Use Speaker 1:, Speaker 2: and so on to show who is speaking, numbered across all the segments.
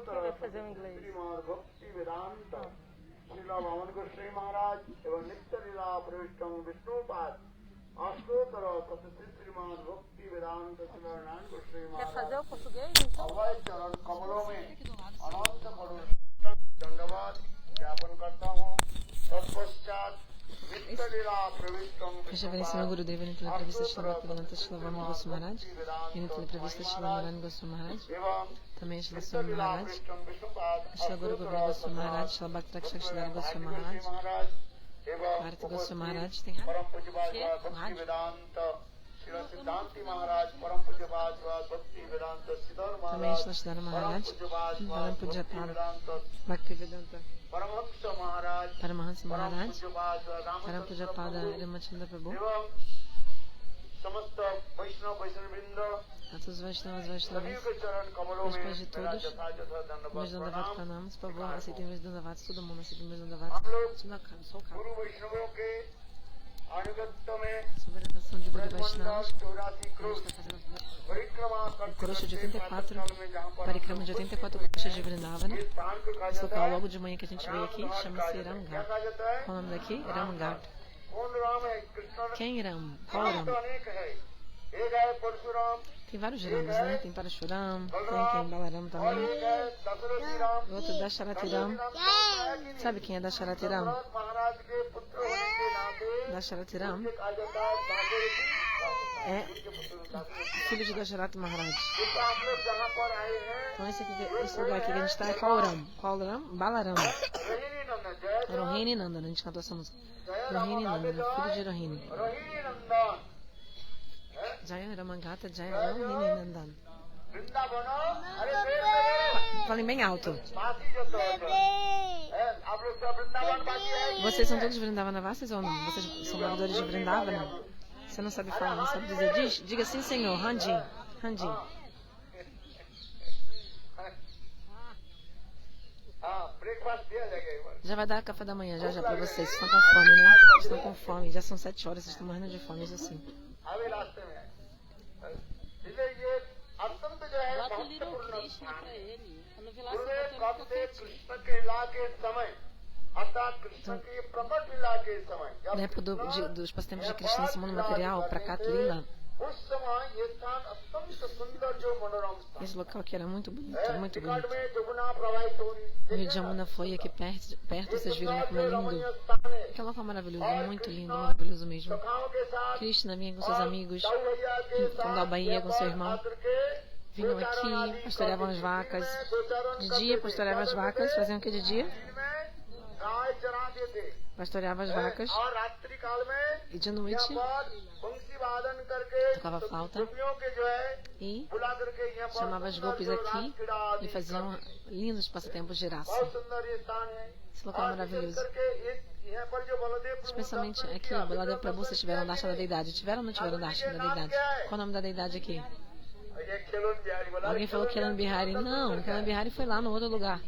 Speaker 1: Quem vai fazer o inglês? Quer fazer o português, então?
Speaker 2: Reverência Gurudeva, Nitila Prevista Shila Bhaktivedanta Shila Vama Goswami Maharaj, Nitila Prevista Shila Narayana Goswami Maharaj, também Shila Swami Maharaj, Shila Guru Govinda Goswami Maharaj, Shila Bhakti Rakshak Goswami Maharaj, Bharati Goswami Maharaj, tem rádio? Também Shila Siddhara Maharaj, Param Pujapada, Bhaktivedanta Paramahansa Maharaj, Param Pujapada Ramachandra Prabhu, a todos os Vaishnavas, os pais de todos, meus Dandavats Pranamas, por favor, aceitem meus Dandavats, todo mundo aceitem meus Dandavats, só o cabo. Sob a orientação de Guru Vaishnavas, o Korosha de 84, Parikrama de 84 Koroshas de Vrindavana. Esse local logo de manhã que a gente veio aqui chama-se Ramghat. Qual o nome daqui? Ramghat. Quem Ram? Qual Ram? Tem vários Rams, né? Tem Parashuram, tem quem? Balaram também. O outro Dasharatiram. Sabe quem é Dasharatiram? Dasharatiram é filho de Dasharat Maharaj. Então esse lugar aqui que a gente está é qual Ram? Qual Ram? Balaram. Rohini Nandana, a gente cantou essa música. Rohini Nandana, filho de Rohini. Jaya Ramangata, Jaya Rohini Nandan. Falem bem alto. Vocês são todos Vrindavanavasis ou não? Vocês são moradores de Vrindavana? Você não sabe falar, não sabe dizer? Diga sim, senhor. Hanji. Hanji. Já vai dar café da manhã, já pra vocês. Vocês estão com fome, né? Estão com fome. Já são 7 horas, vocês estão morrendo de fome, isso assim.
Speaker 1: Bota o Little Krishna pra ele. Quando vi lá,
Speaker 2: Na época dos passatempos de Krishna nesse mundo material, para Katlila, esse local aqui era muito bonito, muito bonito. O rio de Jamuna foi aqui perto, vocês viram como é lindo. Que local maravilhoso, muito lindo, maravilhoso mesmo. Krishna vinha com seus amigos, com Dalba ia com seu irmão. Vinham aqui, pastoreavam as vacas. De dia pastoreavam as vacas, faziam o que de dia? Pastoreava as vacas. E de noite tocava flauta e chamava as golpes aqui e faziam lindos passatempos de raça. Esse local é maravilhoso. Especialmente aqui, o Baladeva Prabhu, vocês tiveram Darshan da Deidade. Tiveram ou não tiveram Darshan da Deidade? Qual o nome da Deidade aqui? Alguém falou Kelan Bihari. Não, Kelan Bihari foi lá no outro lugar.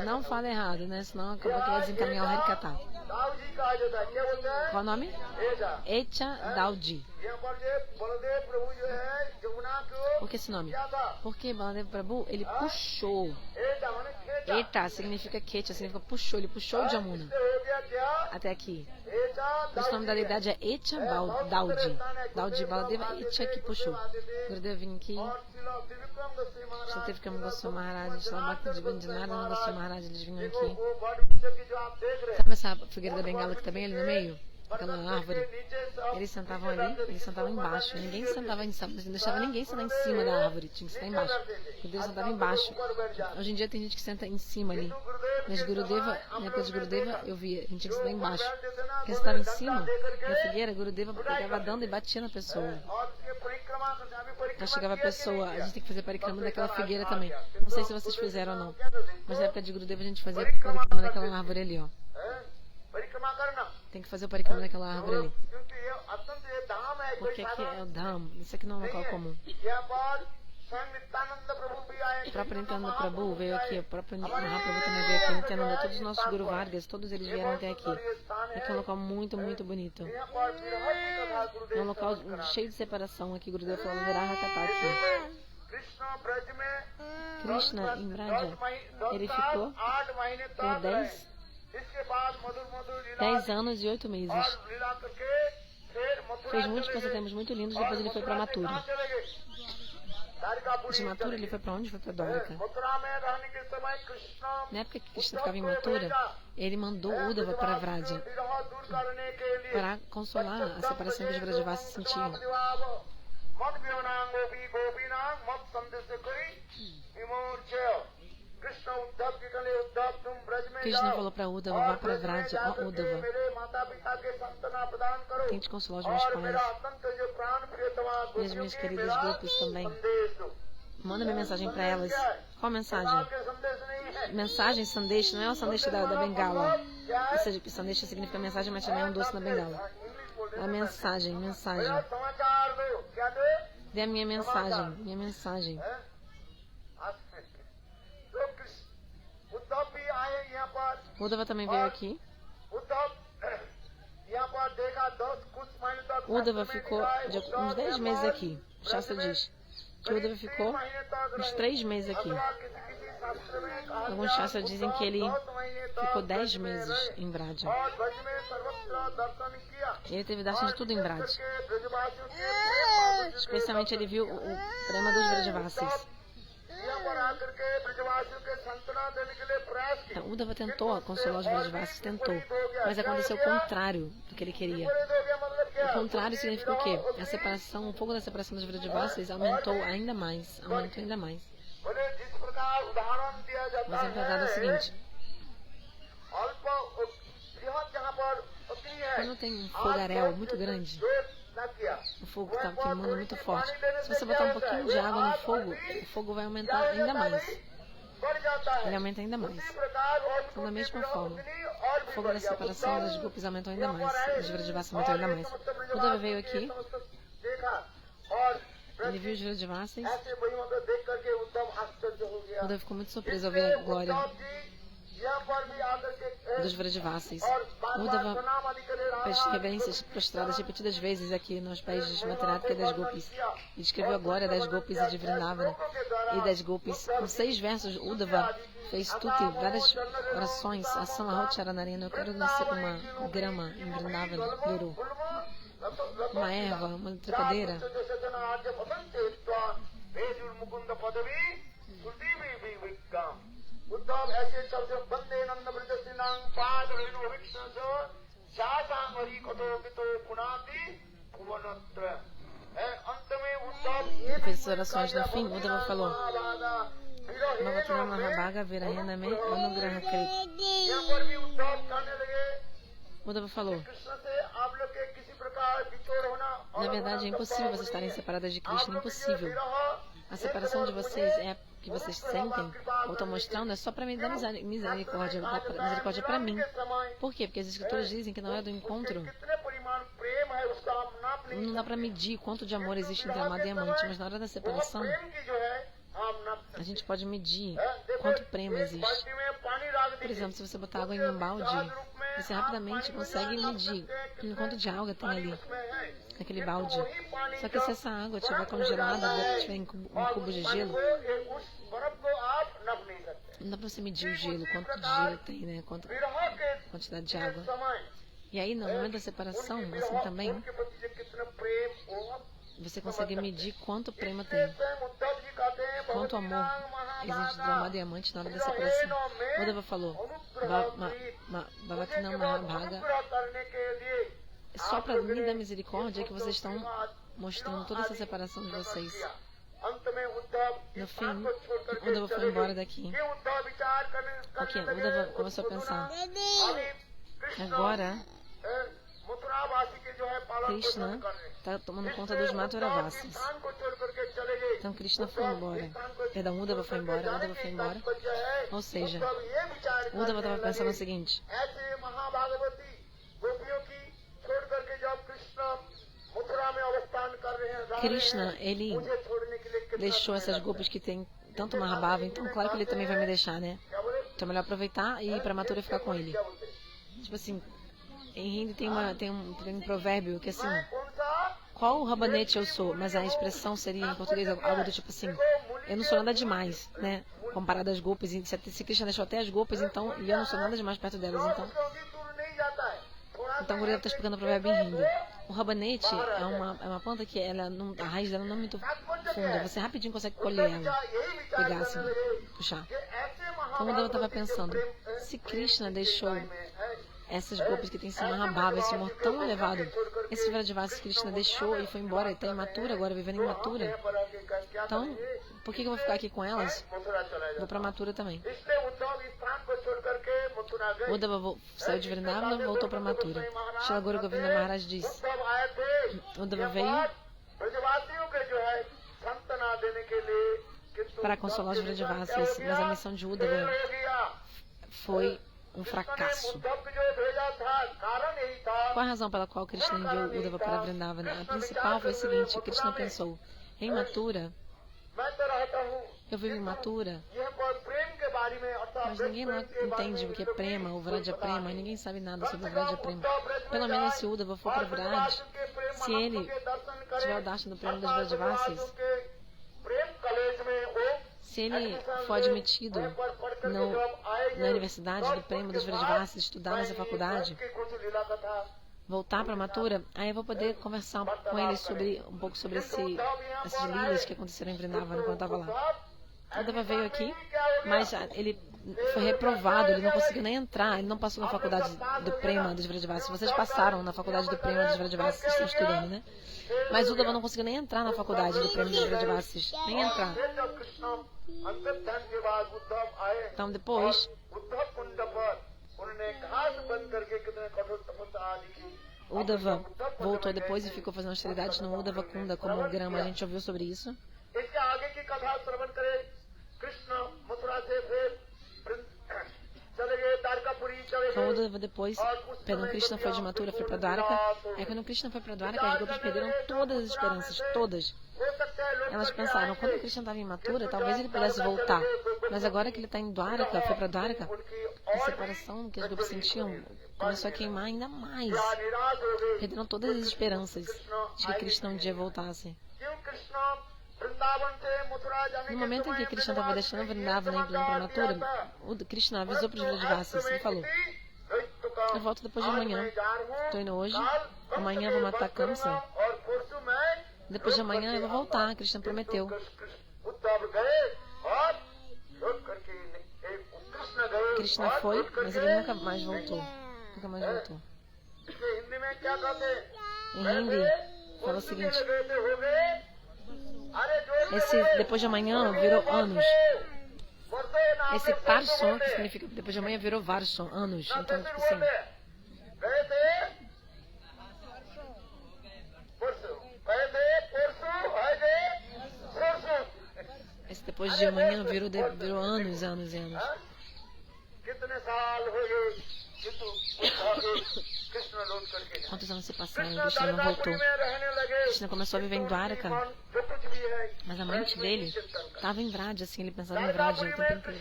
Speaker 2: Não fala errado, né? Senão acabou que vai desencaminhar o Harikata. Qual o nome? Echa Dauji. Por que esse nome? Porque Baladeva Prabhu, ele puxou. Eta significa Kecha, significa puxou. Ele puxou o Jamuna até aqui. Por isso o nome da deidade é Echa Dauji. Dauji Baladeva, Echa que puxou. Gurudeva vinha aqui. Shila Trivikram Goswami Maharaj, Shila Bhakti Divindinara Goswami Maharaj, eles vinham aqui. Sabe essa figueira da Bengala que está bem ali no meio? Aquela árvore. Eles sentavam ali, eles sentavam embaixo. Ninguém sentava em cima, não deixava ninguém sentar em cima da árvore, tinha que sentar embaixo. Gurudeva sentava embaixo. Hoje em dia tem gente que senta em cima ali. Mas Gurudeva, na época de Gurudeva, eu via, a gente tinha que sentar embaixo. Quem sentava em cima da figueira, Gurudeva pegava dando e batia na pessoa. Aí chegava a pessoa, a gente tem que fazer parikrama daquela figueira também. Não sei se vocês fizeram ou não. Mas na época de Gurudeva a gente fazia parikrama daquela árvore ali, ó. Tem que fazer o parikrama daquela árvore ali. Porque aqui é o Dham. Isso aqui não é um local comum. O próprio Nityananda Prabhu veio aqui, o próprio Mahaprabhu também veio aqui, Nityananda, todos os nossos Guru Vargas, todos eles vieram até aqui. Aqui é um local muito, muito bonito. É um local cheio de separação aqui, Gurudev falou, Viraha Katha aqui. Krishna, em Braja, ele ficou por 10 anos e 8 meses. Fez muitos passatempos muito lindos, depois ele foi para Mathura. De Mathura ele foi para onde? Foi para Dwarka. Na época que Krishna ficava em Mathura, ele mandou Uddhava para Vraja para consolar a separação que os Vrajavasis sentiam. Krishna falou para Uddhava, vá para Vraja, ó Uddhava, tente consolar os meus pais e as minhas queridas grupos também. Manda minha mensagem para elas. Qual mensagem? Mensagem, sandesh, não é o sandesh da Bengala. Ou seja, que sandesh significa mensagem, mas também é um doce na Bengala. A mensagem. Dê a minha mensagem. Uddhava também veio aqui. Uddhava ficou uns 10 meses aqui. O Shastra diz que Uddhava ficou uns 3 meses aqui. Alguns Shastras dizem que ele ficou 10 meses em Vraja. Ele teve darshan de tudo em Vraja. Especialmente ele viu o prema dos Vrajavasis. Então, Uddhava tentou consolar os Vrajavasis, mas aconteceu o contrário do que ele queria. O contrário significa o quê? A separação, o fogo da separação dos Vrajavasis aumentou ainda mais. O exemplo é dado o seguinte: quando tem um fogaréu muito grande, o fogo está queimando muito forte. Se você botar um pouquinho de água no fogo, o fogo vai aumentar ainda mais. Ele aumenta ainda mais. Então, da mesma forma, o fogo da separação dos grupos aumentou ainda mais. Os Vrajavasis aumentou ainda mais. Uddhava veio aqui. Ele viu os Vrajavasis. Uddhava ficou muito surpreso ao ver a glória dos Vrajavasis. Uddhava fez reverências prostradas repetidas vezes aqui nos pés de Mataratka e das Gopis. E descreveu a glória das Gopis e de Vrindavana e das Gopis. Com 6 versos, Uddhava fez tutti, várias orações. Assam Ahot Charanarina, eu quero nascer uma grama em Vrindavana, Guru. Uma erva, uma trepadeira. Fez as orações no fim. Uddhava falou: Bhavatina Mahabhaga Virahena Me Anugraha Krit. Uddhava falou: na verdade é impossível vocês estarem separadas de Krishna, impossível. A separação de vocês é que vocês sentem ou estão mostrando é só para me dar misericórdia para mim. Por quê? Porque as escrituras dizem que na hora do encontro não dá para medir quanto de amor existe entre amado e amante, mas na hora da separação a gente pode medir quanto prema existe. Por exemplo, se você botar água em um balde, você rapidamente consegue medir quanto de água tem ali, naquele balde. Só que se essa água estiver congelada, estiver em um cubo de gelo, não dá pra você medir o gelo, quanto de gelo tem, né? Quantidade de água. E aí, no momento da separação, assim também, você consegue medir quanto prema tem, quanto amor existe do amado e amante na hora da separação. Uddhava falou: Bhavatina Mahabhaga, só para me dar misericórdia que vocês estão mostrando toda essa separação de vocês. No fim, Uddhava foi embora daqui. Ok, Uddhava começou a pensar: agora Krishna está tomando conta dos Matharavasis. Então Krishna foi embora. Perdão, Uddhava foi embora. Ou seja, Uddhava estava pensando o seguinte: Krishna, ele deixou essas gopis que tem tanto Mahabhava, então claro que ele também vai me deixar, né? Então é melhor aproveitar e ir pra Mathura e ficar com ele. Tipo assim, em hindi tem um provérbio que assim, qual rabanete eu sou? Mas a expressão seria em português algo do tipo assim, eu não sou nada demais, né? Comparado às gopis, se Krishna deixou até as gopis, então, e eu não sou nada demais perto delas, então o Guru está explicando o provérbio em hindi. O rabanete é uma planta que a raiz dela não é muito funda, você rapidinho consegue colher ela, pegar assim, puxar. Então o Deva estava pensando, se Krishna deixou essas gopis que tem esse Mahabhava, esse amor tão elevado, esse Vrajavasis Krishna deixou e foi embora, e está em Mathura agora, vivendo em Mathura, então, por que eu vou ficar aqui com elas? Vou para Mathura também. Uddhava saiu de Vrindavana e voltou para Mathura. Srila Guru Govinda Maharaj disse, Uddhava veio para consolar os Vrajavasis, mas a missão de Uddhava foi um fracasso. Qual a razão pela qual Krishna enviou Uddhava para Vrindavana? A principal foi a seguinte, Krishna pensou, em Mathura, eu vivo em Mathura, mas ninguém lá entende o que é prema, o Vraja Prema, e ninguém sabe nada sobre o Vraja Prema. Pelo menos se Uddhava for para Vraj, se ele tiver o Darshan do prema dos Vrajavasis, se ele for admitido na universidade do prema dos Vrajavasis, estudar nessa faculdade, voltar para Mathura, aí eu vou poder conversar com ele um pouco sobre essas lilas que aconteceram em Vrindavana quando eu estava lá. Uddhava veio aqui, mas ele foi reprovado, ele não conseguiu nem entrar, ele não passou na faculdade do prema dos Vrajavasis. Vocês passaram na faculdade do prema dos Vrajavasis, vocês estão estudando, né? Mas Uddhava não conseguiu nem entrar na faculdade do prema dos Vrajavasis, nem entrar. Então depois, Uddhava voltou depois e ficou fazendo austeridades no Uddhava Kunda como grama. A gente ouviu sobre isso. Então Uddhava depois, Krishna foi de Mathura, foi para Dwaraka. Aí quando Krishna foi para Dwaraka, as gopis perderam todas as esperanças, todas. Elas pensaram, quando Krishna estava em Mathura, talvez ele pudesse voltar. Mas agora que ele está em Dwaraka, foi para Dwaraka, a separação que as gopis sentiam começou a queimar ainda mais. Perderam todas as esperanças de que Krishna um dia voltasse. No momento em que Krishna estava deixando Vrindavana e indo para Mathura, o Krishna avisou para os Vrajavasis e falou, eu volto depois de amanhã. Estou indo hoje, amanhã eu vou matar Kamsa. Depois de amanhã eu vou voltar, Krishna prometeu. Krishna foi, mas ele nunca mais voltou. Nunca mais voltou. Em hindi, fala o seguinte, depois de amanhã virou anos. Esse parson, que significa depois de amanhã, virou varson, anos. Então, tipo assim, esse depois de amanhã virou anos, anos e anos. Quantos anos se passaram? Krishna não voltou. Krishna começou a viver em Dwaraka, mas a mente dele estava em Vraja, assim, ele pensava em Vraja o tempo inteiro.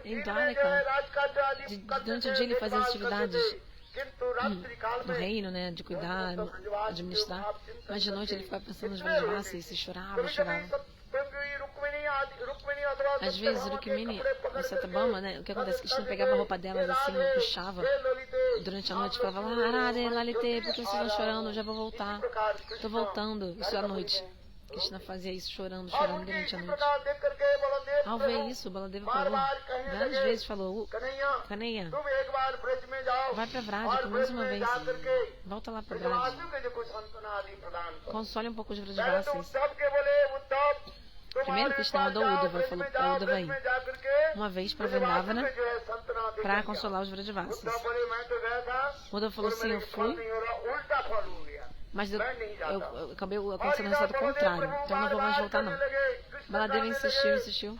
Speaker 2: Em Dwaraka, durante o dia ele fazia as atividades no reino, né, de cuidar, administrar, mas de noite ele ficava pensando nos Vrajavasis e chorava. Às vezes, Rukmini, o Satyabhama, né, o que acontece? Krishna pegava a roupa delas assim, puxava durante a noite, falava, Radhe, Lalite, por que vocês estão chorando? Eu já vou voltar. Estou voltando. Isso à noite. Krishna fazia isso chorando durante a noite. Ao ver isso, Baladeva falou, várias vezes falou, Kanhaiya, vai para Vraja por mais uma vez. Volta lá para Vraja. Console um pouco os Vrajavasis. Primeiro Krishna mandou Uddhava, falou para Uddhava ir uma vez para Vrindavana para consolar os Vrajavasis. Uddhava falou assim, eu fui, mas eu acabei acontecendo o resultado contrário, então eu não vou mais voltar não. Baladeva insistiu.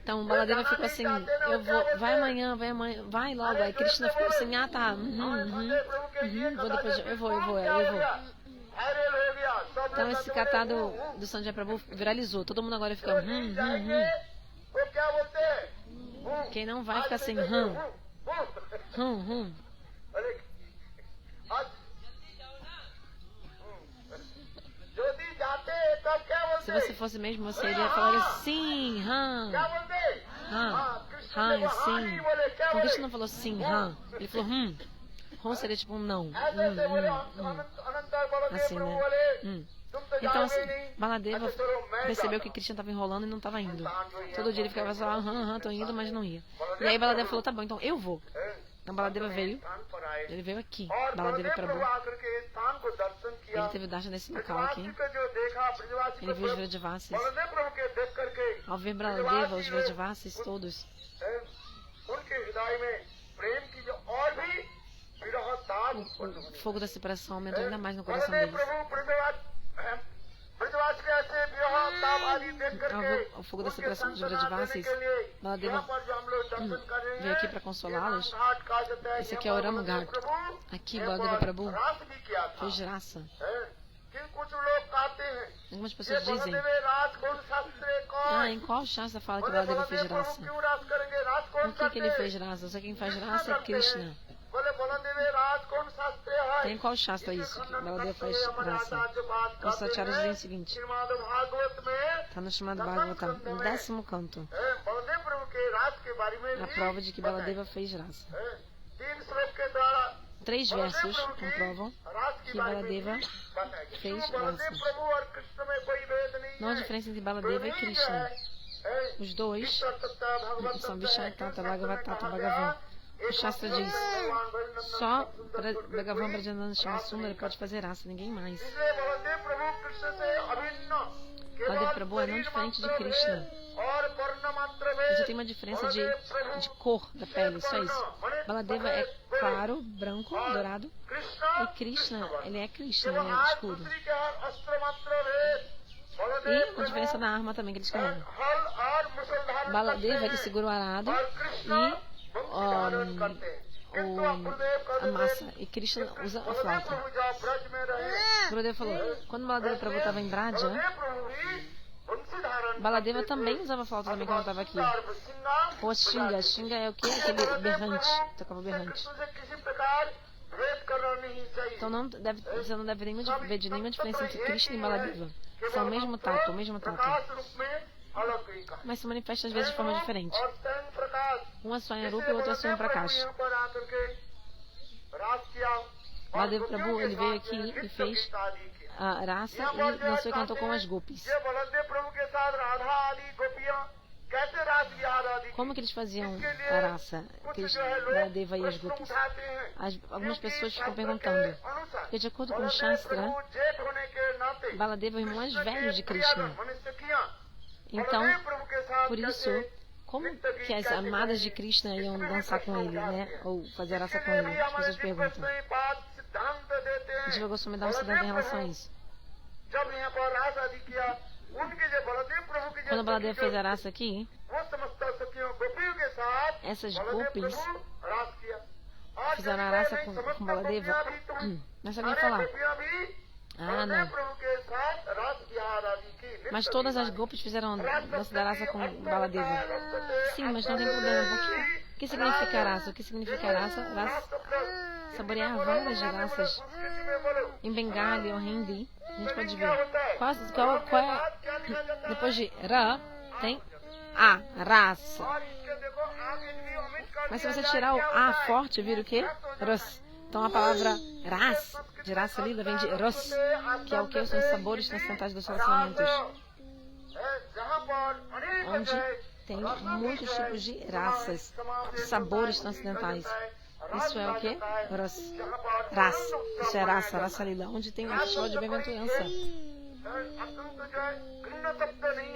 Speaker 2: Então o Baladeva ficou assim, eu vou, vai amanhã, vai logo. Aí Krishna ficou assim, tá, vou depois, eu vou. Então esse kata do Sanjay Prabhu viralizou, todo mundo agora fica Quem não vai ficar assim, Se você fosse mesmo, você iria falar assim, sim. Então Krishna não falou sim, ele falou seria tipo um não. Assim, né? Então, assim, Baladeva percebeu que Krishna estava enrolando e não estava indo. Todo dia ele ficava só, tô indo, mas não ia. E aí Baladeva falou, tá bom, então eu vou. Então Baladeva veio, ele veio aqui, Baladeva Prabhu. Ele teve o darshan nesse local aqui. Ele viu os Vrajavasis. Ao ver Baladeva, os Vrajavasis todos, o fogo da separação aumentou ainda mais no coração deles. O fogo da separação dos Vrajavasis, Baladeva veio aqui para consolá-los. Esse aqui é o Ramaghat. Aqui Baladeva Prabhu fez raça. Algumas pessoas dizem, em qual shastra fala que Baladeva fez raça? Por que ele fez raça? Só quem faz raça é Krishna. Tem qual shastra isso? Que Baladeva faz raça. Os sacharas dizem o seguinte, está no chamado Bhagavatam, no 10º canto, a prova de que Baladeva fez raça. 3 versos comprovam que Baladeva fez raça. Não há diferença entre Baladeva e Krishna. Os dois são Vishayatata, Bhagavatata, Bhagavan. O Shastra diz, só Bhagavan Brajananda Shimasundara pode fazer raça, ninguém mais. Baladeva Prabhu é não diferente de Krishna. Ele só tem uma diferença de cor da pele, só isso. Baladeva é claro, branco, dourado. E Krishna, ele é Krishna, ele é escuro. E a diferença da arma também que eles carregam. Baladeva, ele segura o arado e a massa. E Krishna usa a flauta. Gurudev falou, quando Baladeva Prabhu estava em Braja, Baladeva também usava flauta também quando estava aqui. Ou a Shinga. Shinga é o que? Aquele berrante. Tocava berrante. Então você não deve ver de nenhuma diferença entre Krishna e Baladeva. São o mesmo tato, mas se manifesta às vezes de forma diferente. Um é só em Arupa e o outro é só em Prakash. Baladeva Prabhu, ele veio aqui e fez a raça e dançou e cantou com as gopis. Como que eles faziam a raça? Baladeva e as gopis? Algumas pessoas ficam perguntando, porque de acordo com o Shastra, Baladeva é o irmão mais velho de Krishna. Então, por isso, como que as amadas de Krishna iam dançar com ele, né? Ou fazer raça com ele? As pessoas perguntam. Jiva Goswami dá um siddhanta em relação a isso. Quando Baladeva fez a raça aqui, essas gopis fizeram a raça com Baladeva. Mas alguém ia falar, não. Mas todas as gopis fizeram dança da raça com Baladeva. Sim, mas não tem problema. O que significa raça? O que significa raça? Saborear várias raças. Em Bengali ou Hindi, a gente pode ver. Qual é? Depois de Ra, tem A, raça. Mas se você tirar o A forte, vira o quê? Ras. Então a palavra ras, de raça lila, vem de ras, que é o que? São os sabores transcendentais dos relacionamentos. Onde tem muitos tipos de raças, de sabores transcendentais. Isso é o que? Ras. Isso é raça lila, onde tem uma pessoa de bem-aventurança.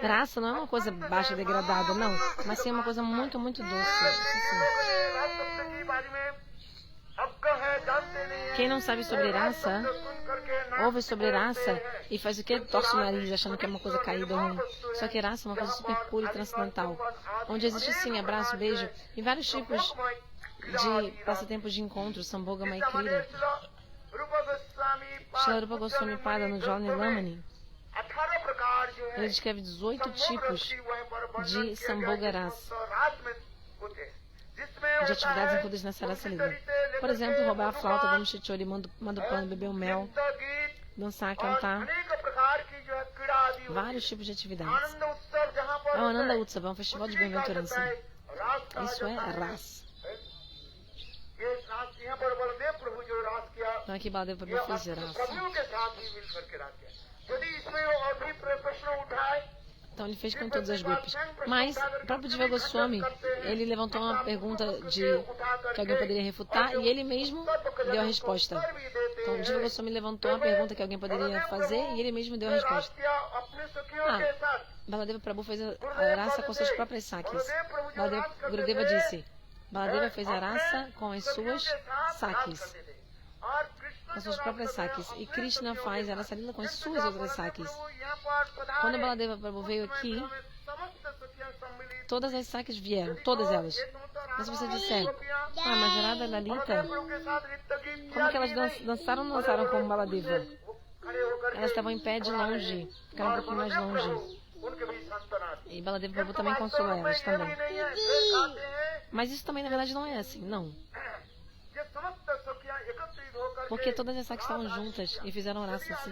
Speaker 2: Raça não é uma coisa baixa, degradada, não. Mas sim uma coisa muito, muito doce. Isso sim. Quem não sabe sobre raça, ouve sobre raça e faz o que? Torce o nariz, achando que é uma coisa caída ou ruim. Só que raça é uma coisa super pura e transcendental, onde existe sim abraço, beijo e vários tipos de passatempos de encontro, Sambhoga Maikrira. Srila Rupa Goswami Pada no Jolani Lamani, ele descreve 18 tipos de Sambhoga Rasa, de atividades incluídas nessa raça livre. Por exemplo, roubar a flauta, vamos chichori, manda o pano, beber o mel, dançar, cantar. Vários tipos de atividades. É o Ananda Utsava, é um festival de bem-aventurança. Isso é rasa. Então aqui Baladeva Prabhu fez rasa. Então ele fez com todas as grupos. Mas o próprio Jiva Goswami, ele levantou uma pergunta que alguém poderia refutar e ele mesmo deu a resposta. Então o Jiva Goswami levantou uma pergunta que alguém poderia fazer e ele mesmo deu a resposta. Baladeva Prabhu fez a raça com suas próprias sakis. Gurudeva disse, Baladeva fez a raça com as suas sakis. Com as suas próprias sakis. E Krishna faz a raça lila com as suas outras sakis. Quando Baladeva Prabhu veio aqui, todas as sakis vieram, todas elas. Mas se você disser, mas Radha Lalita, como que elas dançaram ou não dançaram como Baladeva? Elas estavam em pé de longe, ficaram um pouquinho mais longe. E Baladeva Prabhu também consolou elas também. Mas isso também na verdade não é assim, não. Porque todas as sakis estavam juntas e fizeram raça assim.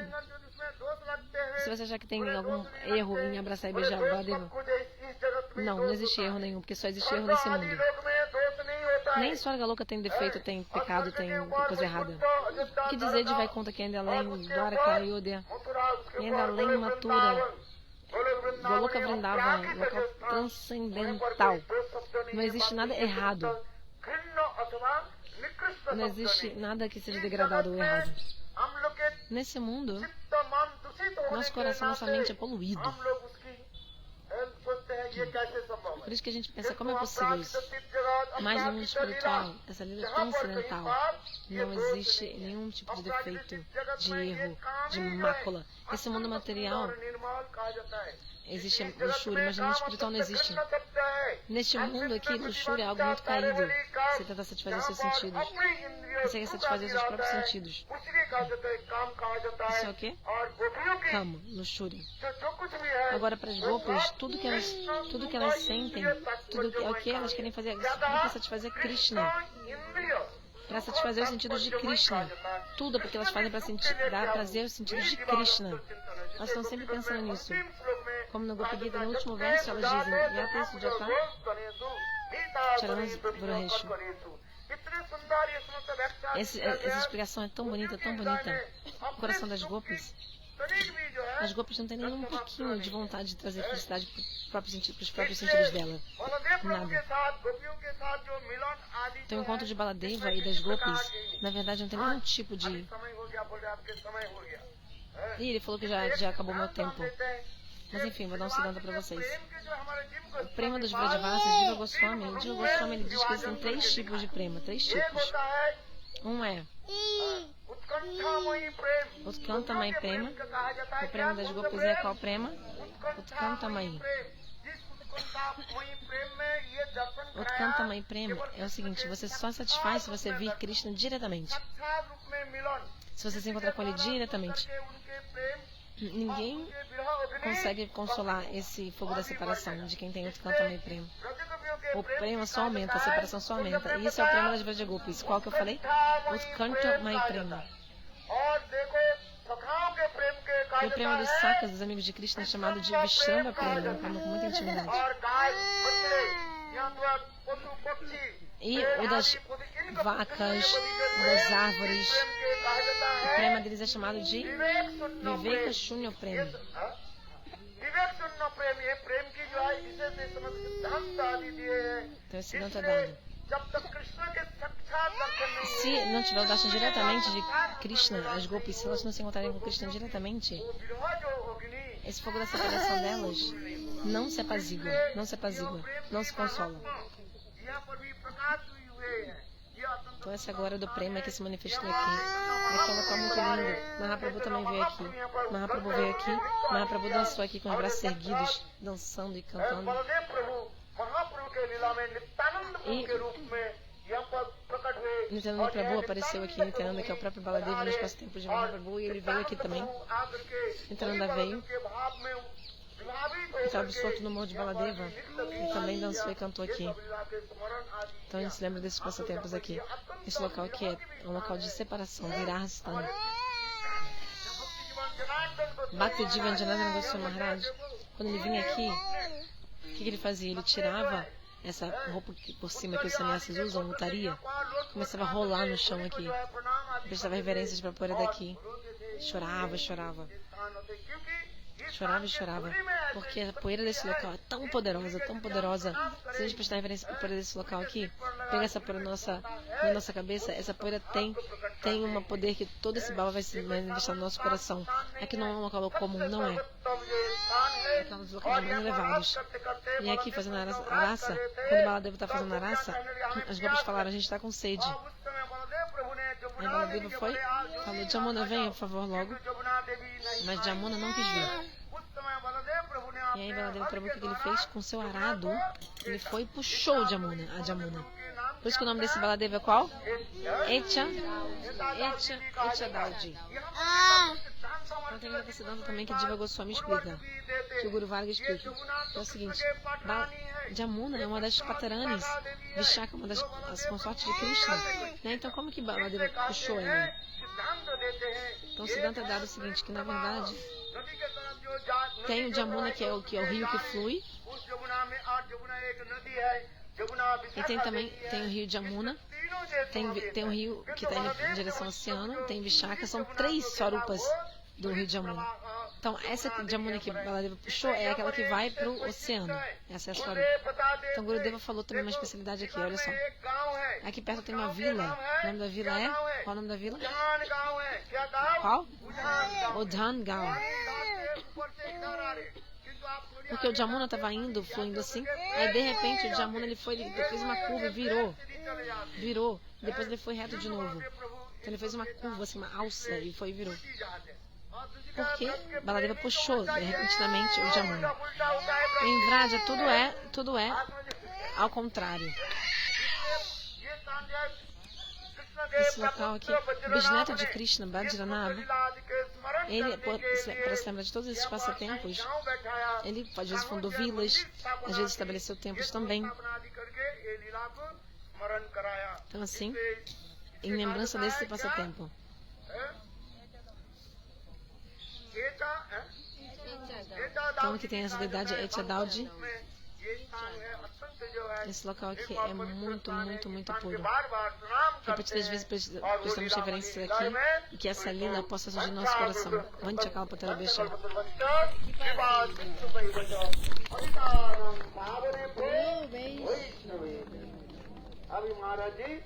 Speaker 2: Se você achar que tem algum erro em abraçar e beijar Baladeva, não existe erro nenhum, porque só existe erro nesse mundo. Nem Swarga Loka tem defeito, tem pecado, tem coisa errada. O que dizer de Vaikuntha, que ainda além Dwaraka, Ayodhya, e ainda além Mathura, Goloka Vrindavan, local transcendental. Não existe nada errado. Não existe nada que seja degradado ou errado. Nesse mundo, nosso coração, nossa mente é poluído. Por isso que a gente pensa, como é possível isso? Mas no mundo espiritual, essa lida transcendental, não existe nenhum tipo de defeito, de erro, de mácula. Esse mundo material, existe luxúria, mas no mundo espiritual não existe. Neste mundo aqui, luxúria é algo muito caído. Você tenta satisfazer os seus sentidos. Você quer satisfazer os seus próprios sentidos. Isso é o quê? Kama, luxúria. Agora, para as gopis, tudo que elas sentem, tudo é o que elas querem fazer, para satisfazer Krishna. Para satisfazer os sentidos de Krishna. Tudo porque elas fazem para dar prazer aos sentidos de Krishna. Elas estão sempre pensando nisso. Como no Gopi Gita, no último verso, elas dizem, Yata Sujata Charanas Vurareshu. Essa explicação é tão bonita, tão bonita. O coração das gopis. As gopis não têm nenhum pouquinho de vontade de trazer felicidade para os próprios sentidos dela. Nada. Então, o encontro de Baladeva e das gopis, na verdade, não tem nenhum tipo de... Ih, ele falou que já acabou meu tempo. Mas enfim, vou dar um segundo para vocês. O prema dos Vrajavasas, Jiva Goswami, ele diz que existem 3 tipos de prema, 3 tipos. Um é Utkantamai Prema. O prema das gopis é qual prema? Utkantamai. Utkantamai Prema é o seguinte, você só satisfaz se você vir Krishna diretamente. Se você se encontrar com ele diretamente. Ninguém consegue consolar esse fogo da separação de quem tem Utkantamai Prema. O prema só aumenta, a separação só aumenta. E isso é o prema das Vrajagopis. Qual que eu falei? Utkantamai Prema. E o prema dos sakas, dos amigos de Krishna, é chamado de Vishramba Prema, com muita intimidade. E o das vacas, das árvores, o prema deles é chamado de Viveka Shunya Prema. Então esse não está dado. Se não tiver o darshan diretamente de Krishna, as gopis, se elas não se encontrarem com Krishna diretamente, esse fogo da separação delas não se apazigua, não se consola. Então essa glória do Prema que se manifestou aqui. Ele foi um local muito lindo. Mahaprabhu também veio aqui. Mahaprabhu veio aqui. Mahaprabhu dançou aqui com os braços erguidos, dançando e cantando. E Nityananda Prabhu apareceu aqui. Nityananda, que é o próprio Baladeva no espaço-tempo de Mahaprabhu, e ele veio aqui também. Nityananda veio. Estava absorto no amor de Baladeva. E também dançou e cantou aqui. Então a gente se lembra desses passatempos aqui. Esse local aqui é um local de separação, Virahastana. Bhakti Jivanjanathan Goswami Maharaj, quando ele vinha aqui, o que ele fazia? Ele tirava essa roupa por cima que os sannyasis usam, lutaria, começava a rolar no chão aqui, prestava reverências para a poeira daqui, chorava e chorava, porque a poeira desse local é tão poderosa. Se a gente prestar reverência para a poeira desse local aqui, pega essa poeira na nossa cabeça, essa poeira tem um poder que todo esse baba vai se manifestar no nosso coração. Aqui não é um local comum, não é. Aqui é um dos locais mais elevados. E aqui fazendo a araça, quando o Baladeva está fazendo a araça, as gopas falaram, a gente está com sede. Aí Baladeva falou, Jamuna, venha, por favor, logo. Mas Jamuna não quis vir. E aí Baladeva Prabhu, o que ele fez? Com seu arado, ele foi e puxou a Jamuna. Por isso que o nome desse Baladeva é qual? Echa Daudi. Então tem essa dança também que a Diva Goswami explica, que o Guru Varga explica. É o seguinte, Jamuna é uma das pataranis, Vishaka é uma das consortes de Krishna, né? Então como que Baladeva puxou ela? Então o Siddhanta é dado o seguinte, que na verdade tem o Jamuna, que é o rio que flui, e tem o rio Jamuna, tem o rio que está em direção ao oceano, tem Vishaka, são 3 swarupas do rio Jamuna. Então essa Jamuna que Baladeva puxou é aquela que vai para o oceano, essa é a swarupa. Então Gurudeva falou também uma especialidade aqui, olha só. Aqui perto tem uma vila, o nome da vila é? Qual o nome da vila? Qual? Odhan Gaon. Porque o Jamuna estava fluindo assim, aí de repente o Jamuna ele fez uma curva e virou, depois ele foi reto de novo. Então ele fez uma curva assim, uma alça e virou. Porque Baladeva puxou repentinamente o Jamuna. Em Vraja tudo é ao contrário. Esse local aqui, o bisneto de Krishna, Bhadranabha, ele, para se lembrar de todos esses passatempos, ele às vezes fundou vilas, às vezes estabeleceu templos também. Então assim, em lembrança desse passatempo. Então aqui tem essa deidade Echa Daudi. Esse local aqui é muito puro. Repetidas vezes prestamos reverências aqui e que essa lila possa surgir no nosso coração. Vancha Kalpatara Besha. Abi Maharaj ji,